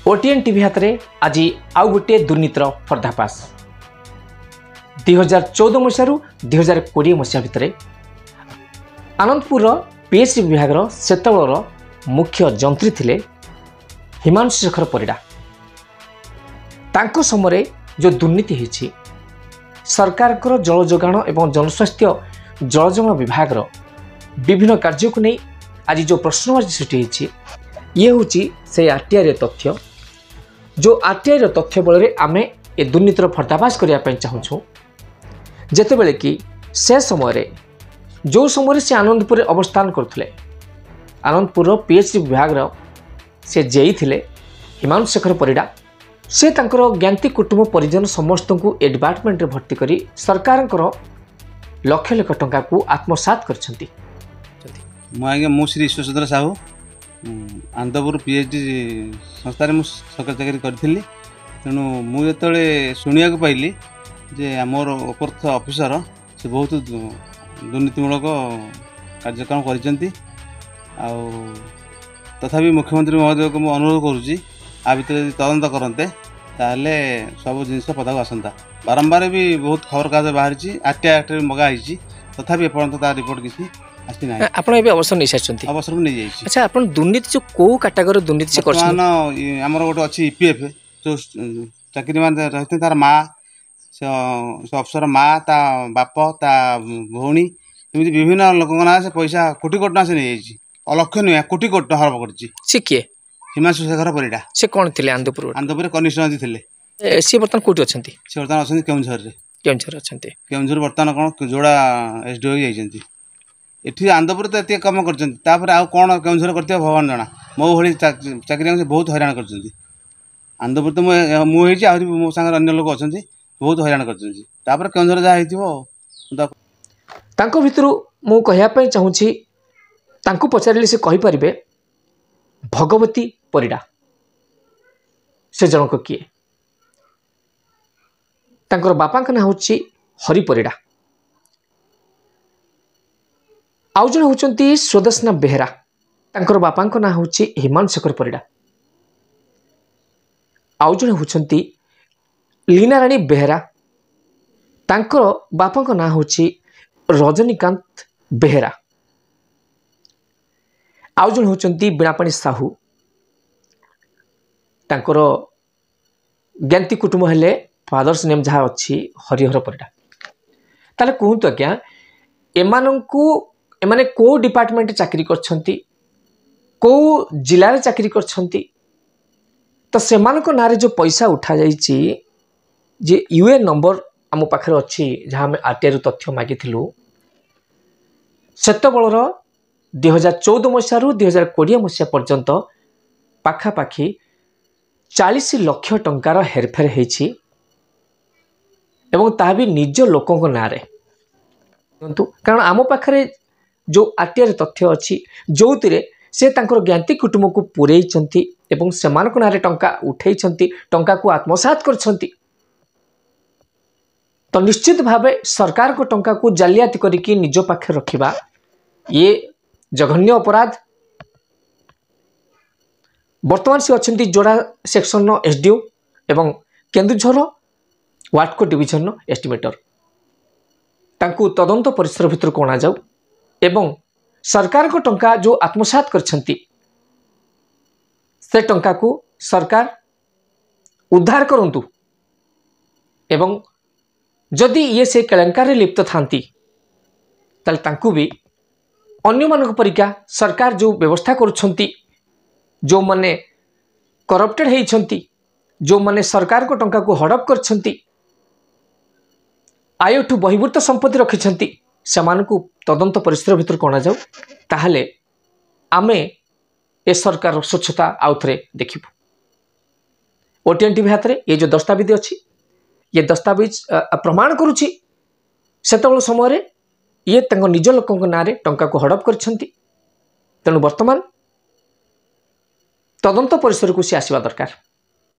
ओटीएन TV हाथ में आज आउ गोटे दुर्नीतिर पर्दाफाश 2014 मसीह 2020 मसीहा भितर आनंदपुर पीएचडी विभाग सेतबेलर मुख्य जंत्री थिले हिमांशु शेखर परिडा। तांको समय जो दुर्नीति होती सरकार जल जोगाण एवं जनस्वास्थ्य जलजन विभाग विभिन्न कार्य को नहीं आज जो प्रश्नवाची सृष्टि होती ये हूँ से आरटीआई तथ्य जो आरटीआई तथ्य बल आम ए दुर्नीतिर पर्दाफाश करने चाहूँ जेतेबेले कि से समय जो समय से आनंदपुर अवस्थान करते आनंदपुर पीएचडी विभाग से जेई थिले हिमांशु शेखर परिडा से तांकर ज्ञाति कुटुंब परिजन समस्त को ए डिपार्टमेंट रे भर्ती करी सरकार लक्ष लक्ष टंका को आत्मसात करछंती। मु श्री ईश्वर साहू आनंदपुर पीएचडी संस्था में सरकारी चाकरी करी तेणु मुझे शुणा पाइली जे आमर उपस्थ ऑफिसर से बहुत दुर्नीतिमूलक कार्यक्रम कर तथापि मुख्यमंत्री महोदय को मुझे अनुरोध करुँची आ भर तदंत करते ताहले सब जिनस पदाक आसंता बारंबार भी बहुत खबर कागज बाहरी आरटीआई एक्ट मगाही तथापि एपर्यंत तार रिपोर्ट किसी आसी ना। आपण एबे अवसर नहीं सारछंती अवसर को नहीं जाइछि। अच्छा आपण दुर्नीति जो को कैटेगरी दुर्नीति से करछन हमर गोटे अछि ईपीएफ जो चाकरी मान रहते तार माँ से अफसर माँ ता बाप ता भौणी एमती विभिन्न लोक ना से पैसा कोटी कोटी ना से नहीं जाइछि अलक्ष नुहे कोटी कोटी हड़प करछि। से किए हिमांशु शेखर परिडा से कौन थिले आनंदपुर कनिष्ठ थिले सी बर्तमान कोठी अछंती से बर्तमान अछंती केउंझर अछंती केउंझर बर्तमान कोन जोड़ा एसडीओ जाइछंती एठी आनंदपुर तो एत कम कर आउ कौन केउंझर करते भगवान जना मो भली चाकरी से बहुत हैरान कर आनंदपुर तो मुझे आहरी मो सांगे अन्य लोक अच्छा बहुत हैरान कर केउंझर जहाँ तांको भितरु मु कहया चाहूँगी तांको पचारे से कहि परिबे भगवती परिडा से जनक किए तांकर बापा ना हूँ हरि परिडा आउ जन होती स्वदर्शना बेहेरा तांकर बापा ना हूँ हिमांशु शेखर परिडा आउ जन होती लीना राणी बेहेरा तांकर बापा ना हूँ रजनीकांत बेहेरा आउ जन होती बीणापाणी साहू तांकर ज्ञाति कुटुंब हेले फादर्स नेम जहाँ अच्छी हरिहर परिडा ताले कहतु आज्ञा एमाने को डिपार्टमेंट चाकरी करछंती को जिले में चाकरी करछंती तो सेमानक नारे जो पैसा उठा जाइछि जे यूए नंबर आम पाखरे अच्छी जहाँ आम आरटीआई तथ्य मागिथिलु सेतबेलर 2014 मसीह 2020 मसीहा पर्यंत पाखापाखि 40 लाख टंकार हेरफेर होइछि एवं ता भी निज लोकों नारे कारण आम पाखरे जो आरटीआई तथ्य अच्छी जो से तांकर ज्ञाति कुटुंब को पुरैछंती एवं सेमानक नारे टंका उठैछंती टंका को आत्मसात करछंती तो निश्चित भावे सरकार को टंका को जालियाती करिकी निज पाखे रखिबा ये जघन्य अपराध। वर्तमान से अच्छी जोड़ा सेक्शन एसडीओ एवं केन्दुझर वाटको डिविजन एस्टिमेटर तांकु तदंत परिसर भितर को अणा जाऊ एवं सरकार को टंका जो आत्मसात करछंती से टंका को सरकार उद्धार करंतु एवं जदि ये से केलेंकार लिप्त थांती ताल तांकु भी अन्य मानक परिका सरकार जो व्यवस्था करुछंती जो माने करप्टेड हेइछंती जो माने सरकार को टंका को हड़प करछंती आयठू बहिर्भूत संपत्ति रखिछंती सेमानकु तदंत परिसर भितर को अणा जाऊ ताहले आमे ए सरकार स्वच्छता आउथरे देखिबु। ओटीएन टीवी हाथ में ये जो दस्तावेज अच्छी ये दस्तावेज प्रमाण करुच्ची सेतबेल समय ये तांको निज लोकों नारे टंका को हड़प करछंती तेणु वर्तमान तदंत परिसर को सी आसवा दरकार।